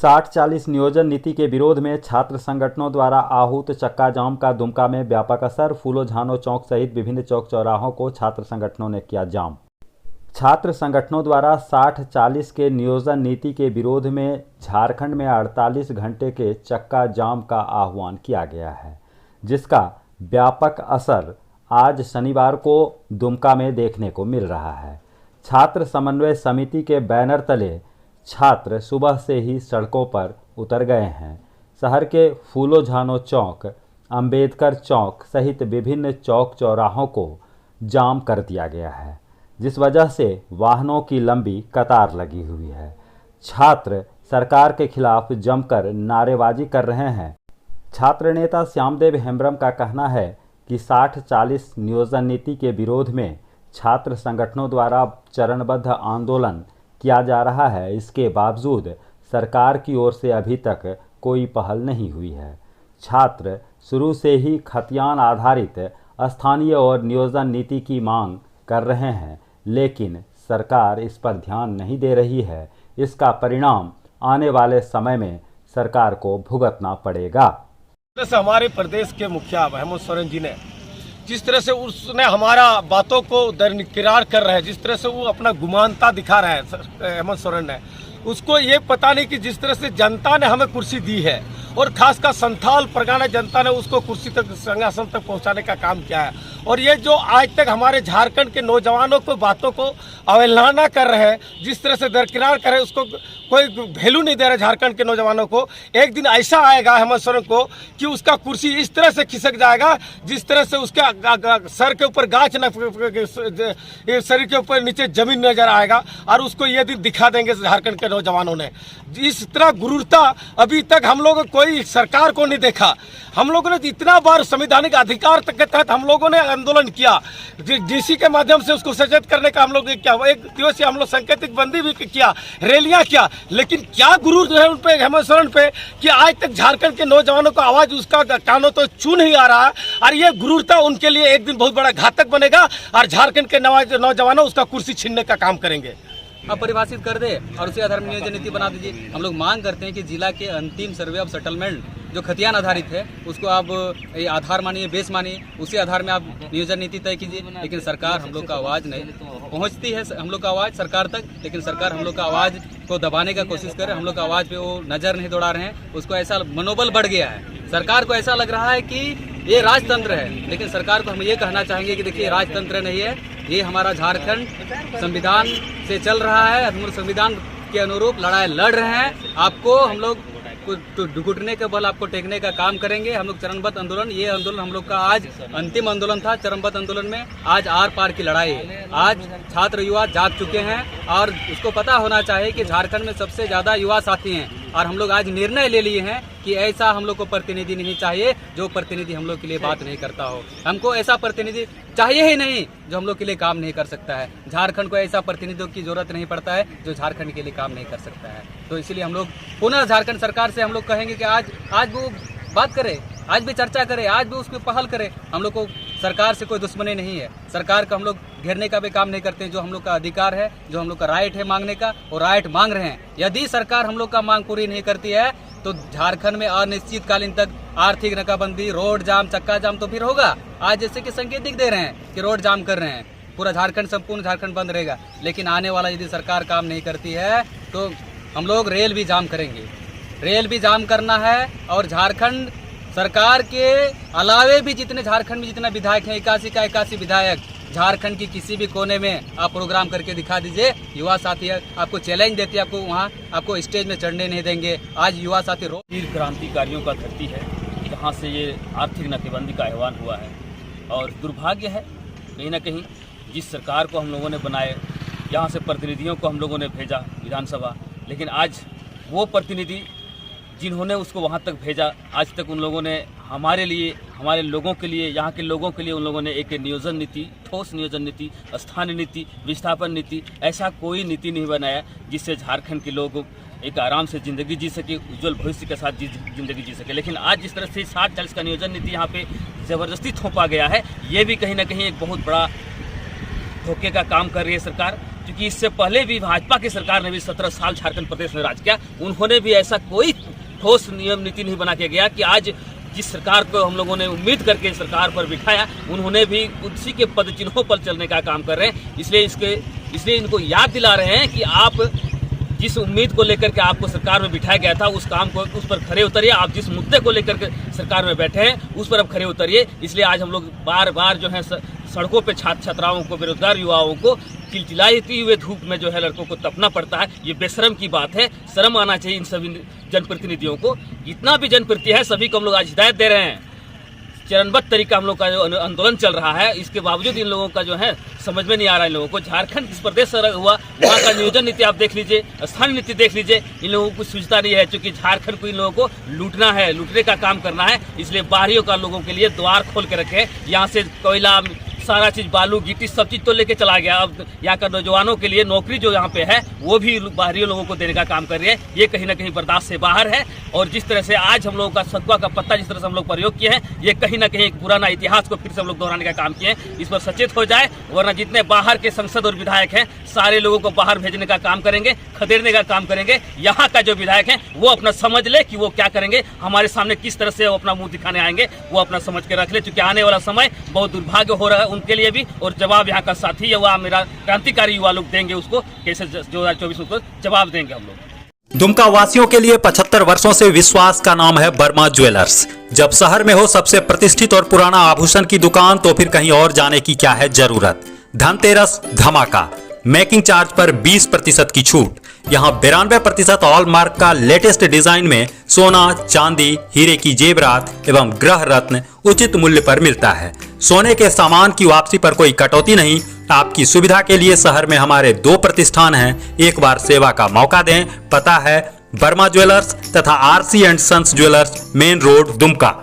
60-40 नियोजन नीति के विरोध में छात्र संगठनों द्वारा आहूत चक्का जाम का दुमका में व्यापक असर। फूलो झानो चौक सहित विभिन्न चौक चौराहों को छात्र संगठनों ने किया जाम। छात्र संगठनों द्वारा 60-40 के नियोजन नीति के विरोध में झारखंड में 48 घंटे के चक्का जाम का आह्वान किया गया है, जिसका व्यापक असर आज शनिवार को दुमका में देखने को मिल रहा है। छात्र समन्वय समिति के बैनर तले छात्र सुबह से ही सड़कों पर उतर गए हैं। शहर के फूलो झानो चौक, अंबेडकर चौक सहित विभिन्न चौक चौराहों को जाम कर दिया गया है, जिस वजह से वाहनों की लंबी कतार लगी हुई है। छात्र सरकार के खिलाफ जमकर नारेबाजी कर रहे हैं। छात्र नेता श्यामदेव हेम्ब्रम का कहना है कि 60-40 नियोजन नीति के विरोध में छात्र संगठनों द्वारा चरणबद्ध आंदोलन किया जा रहा है। इसके बावजूद सरकार की ओर से अभी तक कोई पहल नहीं हुई है। छात्र शुरू से ही खतियान आधारित स्थानीय और नियोजन नीति की मांग कर रहे हैं, लेकिन सरकार इस पर ध्यान नहीं दे रही है। इसका परिणाम आने वाले समय में सरकार को भुगतना पड़ेगा। जैसे हमारे प्रदेश के मुखिया हेमंत सोरेन जी ने जिस तरह से उसने हमारा बातों को दरकिनार कर रहे हैं, जिस तरह से वो अपना गुमानता दिखा रहे हैं हेमंत सोरेन ने, उसको ये पता नहीं कि जिस तरह से जनता ने हमें कुर्सी दी है और खासकर संथाल परगना जनता ने उसको कुर्सी तक, सिंहासन तक पहुंचाने का काम किया है। और ये जो आज तक हमारे झारखंड के नौजवानों को बातों को अवहेलना कर रहे हैं, जिस तरह से दरकिनार कर रहे हैं, उसको कोई वैल्यू नहीं दे रहे झारखंड के नौजवानों को। एक दिन ऐसा आएगा हेमंत सोरेन को कि उसका कुर्सी इस तरह से खिसक जाएगा जिस तरह से उसके सर के ऊपर गाछ न, शरीर के ऊपर नीचे जमीन नजर आएगा। और उसको ये दिन दिखा देंगे झारखंड के नौजवानों ने। इस तरह गुरूरता अभी तक हम लोग कोई सरकार को नहीं देखा। हम लोगों ने इतना बार संवैधानिक अधिकार तक के तहत हम लोगों ने आंदोलन किया, डीसी के माध्यम से उसको सचेत करने का हम लोग किया, एक दिवसीय हम लोग सांकेतिक बंदी भी किया, रैलियां किया, लेकिन क्या गुरूर है उन पे, हेमंत सोरेन पे, कि आज तक झारखंड के नौजवानों का आवाज उसका कानों तो छू नहीं आ रहा है। और ये गुरूरता उनके लिए एक दिन बहुत बड़ा घातक बनेगा और झारखंड के नौजवानों उसका कुर्सी छीनने का काम करेंगे। अब परिभाषित कर दे और उसी आधार में नियोजन नीति बना दीजिए। हम लोग मांग करते हैं कि जिला के अंतिम सर्वे ऑफ सेटलमेंट जो खतियान आधारित है उसको आप आधार मानिए, बेस मानिए, उसी आधार में आप नियोजन नीति तय कीजिए। लेकिन सरकार हम लोग का आवाज़ नहीं पहुंचती है, हम लोग का आवाज़ सरकार तक, लेकिन सरकार हम लोग का आवाज़ को दबाने का कोशिश कर रहे हैं। हम लोग का आवाज़ पे वो नज़र नहीं दौड़ा रहे हैं। उसको ऐसा मनोबल बढ़ गया है, सरकार को ऐसा लग रहा है कि ये राजतंत्र है। लेकिन सरकार को हम ये कहना चाहेंगे कि देखिए, राजतंत्र नहीं है, ये हमारा झारखंड संविधान से चल रहा है। हम लोग संविधान के अनुरूप लड़ाई लड़ रहे हैं। आपको हम लोग घुटने के बल आपको टेकने का काम करेंगे। हम लोग चरणबद्ध आंदोलन, ये आंदोलन हम लोग का आज अंतिम आंदोलन था। चरणबद्ध आंदोलन में आज आर पार की लड़ाई है। आज छात्र युवा जाग चुके हैं और उसको पता होना चाहिए कि झारखंड में सबसे ज्यादा युवा साथी हैं। और हम लोग आज निर्णय ले लिए हैं कि ऐसा हम लोग को प्रतिनिधि नहीं चाहिए जो प्रतिनिधि हम लोग के लिए बात नहीं करता हो। हमको ऐसा प्रतिनिधि चाहिए ही नहीं जो हम लोग के लिए काम नहीं कर सकता है। झारखंड को ऐसा प्रतिनिधियों की जरूरत नहीं पड़ता है जो झारखंड के लिए काम नहीं कर सकता है। तो इसलिए हम लोग पुनः झारखंड सरकार से हम लोग कहेंगे कि आज वो बात करे, आज भी चर्चा करे, आज भी उसकी पहल करे। हम लोग को सरकार से कोई दुश्मनी नहीं है। सरकार का हम लोग घेरने का भी काम नहीं करते हैं। जो हम लोग का अधिकार है, जो हम लोग का राइट है मांगने का, वो राइट मांग रहे हैं। यदि सरकार हम लोग का मांग पूरी नहीं करती है तो झारखंड में अनिश्चितकालीन तक आर्थिक नाकाबंदी, रोड जाम, चक्का जाम तो फिर होगा। आज जैसे कि संकेत दे रहे हैं कि रोड जाम कर रहे हैं, पूरा झारखंड, संपूर्ण झारखंड बंद रहेगा। लेकिन आने वाला यदि सरकार काम नहीं करती है तो हम लोग रेल भी जाम करेंगे। रेल भी जाम करना है। और झारखंड सरकार के अलावे भी जितने झारखंड में जितने विधायक हैं, 81 का 81 विधायक, झारखंड की किसी भी कोने में आप प्रोग्राम करके दिखा दीजिए। युवा साथी आपको चैलेंज देते हैं, आपको वहाँ आपको स्टेज में चढ़ने नहीं देंगे। आज युवा साथी वीर क्रांतिकारियों का धरती है, जहाँ से ये आर्थिक नाकेबंदी का आह्वान हुआ है। और दुर्भाग्य है कहीं ना कहीं, जिस सरकार को हम लोगों ने बनाए, यहाँ से प्रतिनिधियों को हम लोगों ने भेजा विधानसभा, लेकिन आज वो प्रतिनिधि जिन्होंने उसको वहाँ तक भेजा, आज तक उन लोगों ने हमारे लिए, हमारे लोगों के लिए, यहाँ के लोगों के लिए उन लोगों ने एक नियोजन नीति, ठोस नियोजन नीति, स्थानीय नीति, विस्थापन नीति, ऐसा कोई नीति नहीं बनाया जिससे झारखंड के लोग एक आराम से ज़िंदगी जी सके, उज्जवल भविष्य के साथ ज़िंदगी जी सके। लेकिन आज जिस तरह से 60-40 का नियोजन नीति यहाँ पे ज़बरदस्ती थोपा गया है, ये भी कहीं ना कहीं एक बहुत बड़ा धोखे का काम कर रही है सरकार। क्योंकि इससे पहले भी भाजपा की सरकार ने भी 17 साल झारखंड प्रदेश में राज किया, उन्होंने भी ऐसा कोई ठोस नियम नीति नहीं बना के गया कि आज जिस सरकार को हम लोगों ने उम्मीद करके सरकार पर बिठाया, उन्होंने भी उसी के पद चिन्हों पर चलने का काम कर रहे हैं। इसलिए इनको याद दिला रहे हैं कि आप जिस उम्मीद को लेकर के आपको सरकार में बिठाया गया था, उस काम को उस पर खरे उतरिए। आप जिस मुद्दे को लेकर के सरकार में बैठे हैं, उस पर अब खरे उतरिए। इसलिए आज हम लोग बार बार जो है सड़कों पे छात्र छात्राओं को, बेरोजगार युवाओं को चिलचिलाती हुए धूप में जो है लड़कों को तपना पड़ता है। ये बेशरम की बात है, शर्म आना चाहिए इन सभी जनप्रतिनिधियों को। जितना भी जनप्रतिनिधि है सभी को हम लोग आज हिदायत दे रहे हैं। चरणबद्ध तरीका हम लोग का जो आंदोलन चल रहा है, इसके बावजूद इन लोगों का जो है समझ में नहीं आ रहा है। इन लोगों को झारखंड किस प्रदेश से हुआ, वहाँ का नियोजन नीति आप देख लीजिए, स्थानीय नीति देख लीजिए, इन लोगों को सूझता नहीं है। क्योंकि झारखंड को इन लोगों को लूटना है, लूटने का काम करना है। इसलिए बाहरियों का लोगों के लिए द्वार खोल के रखे, यहाँ से कोयला, सारा चीज, बालू गिट्टी, सब चीज तो लेके चला गया। अब यहाँ का नौजवानों के लिए नौकरी जो यहाँ पे है वो भी बाहरी लोगों को देने का काम कर रही है। ये कहीं ना कहीं बर्दाश्त से बाहर है। और जिस तरह से आज हम लोगों का सतुआ का पत्ता जिस तरह से हम लोग प्रयोग किए हैं, ये कहीं ना कहीं एक पुराना इतिहास को फिर से हम लोग दोहराने का काम किए हैं। इस पर सचेत हो जाए, वरना जितने बाहर के सांसद और विधायक हैं सारे लोगों को बाहर भेजने का काम करेंगे, खदेड़ने का काम करेंगे। यहाँ का जो विधायक है वो अपना समझ ले कि वो क्या करेंगे, हमारे सामने किस तरह से वो अपना मुंह दिखाने आएंगे, वो अपना समझ के रख ले। क्योंकि आने वाला समय बहुत दुर्भाग्य हो रहा है उनके लिए भी। और जवाब यहाँ का साथी युवा, मेरा क्रांतिकारी युवा लोग देंगे उसको, कैसे 2024 में उसको जवाब देंगे हम लोग। दुमका वासियों के लिए 75 वर्षों से विश्वास का नाम है वर्मा ज्वेलर्स। जब शहर में हो सबसे प्रतिष्ठित और पुराना आभूषण की दुकान, तो फिर कहीं और जाने की क्या है जरूरत। धनतेरस धमाका, मेकिंग चार्ज पर 20% की छूट। यहाँ 92% हॉलमार्क का लेटेस्ट डिजाइन में सोना, चांदी, हीरे की जेवरात एवं ग्रह रत्न उचित मूल्य पर मिलता है। सोने के सामान की वापसी पर कोई कटौती नहीं। आपकी सुविधा के लिए शहर में हमारे 2 प्रतिष्ठान हैं, एक बार सेवा का मौका दें। पता है वर्मा ज्वेलर्स तथा RC and sons jewellers, main road, Dumka.